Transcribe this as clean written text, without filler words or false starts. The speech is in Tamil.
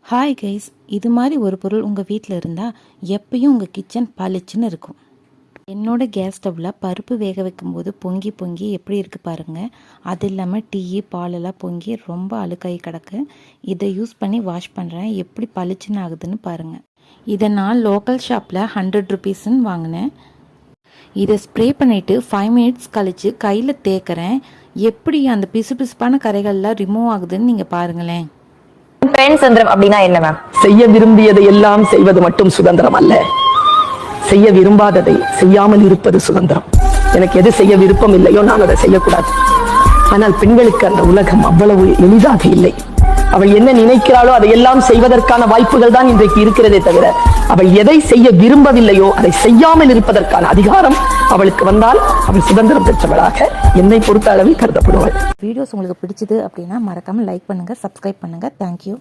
ஹாய் கைஸ், இது மாதிரி ஒரு பொருள் உங்கள் வீட்டில் இருந்தால் எப்பயும் உங்கள் கிச்சன் பளிச்சுன்னு இருக்கும். என்னோட கேஸ் ஸ்டவ்வில் பருப்பு வேக வைக்கும்போது பொங்கி பொங்கி எப்படி இருக்குது பாருங்கள். அது இல்லாமல் டீ பாலெல்லாம் பொங்கி ரொம்ப அழுக்காகி கிடக்கு. இதை யூஸ் பண்ணி வாஷ் பண்ணுறேன், எப்படி பளிச்சுன்னு ஆகுதுன்னு பாருங்கள். இதை நான் லோக்கல் ஷாப்பில் 100 ருபீஸ்ன்னு வாங்கினேன். இதை ஸ்ப்ரே பண்ணிவிட்டு 5 மினிட்ஸ் கழித்து கையில் தேய்க்கிறேன். எப்படி அந்த பிசுபிசுப்பான கரைகள்லாம் ரிமூவ் ஆகுதுன்னு நீங்கள் பாருங்களேன். சுதந்திரம் அப்படின்னா என்ன மேம்? செய்ய விரும்பியதை எல்லாம் செய்வது மட்டும் சுதந்திரம் அல்ல, செய்ய விரும்பாததை செய்யாமல் இருப்பது சுதந்திரம். எனக்கு எது செய்ய விருப்பம் இல்லையோ நான் அதை செய்யக்கூடாது. ஆனால் பெண்களுக்கு அந்த உலகம் அவ்வளவு எளிதாக இல்லை. அவள் என்ன நினைக்கிறாளோ அதையெல்லாம் செய்வதற்கான வாய்ப்புகள் தான் இன்றைக்கு இருக்கிறதே தவிர, அவள் எதை செய்ய விரும்பவில்லையோ அதை செய்யாமல் இருப்பதற்கான அதிகாரம் அவளுக்கு வந்தால் அவள் சுதந்திரம் பெற்றவளாக என்னை பொறுத்த அளவில் கருதப்படுவாள். வீடியோஸ் உங்களுக்கு பிடிச்சது அப்படின்னா மறக்காமல் லைக் பண்ணுங்கள், சப்ஸ்கிரைப் பண்ணுங்கள். தேங்க்யூ.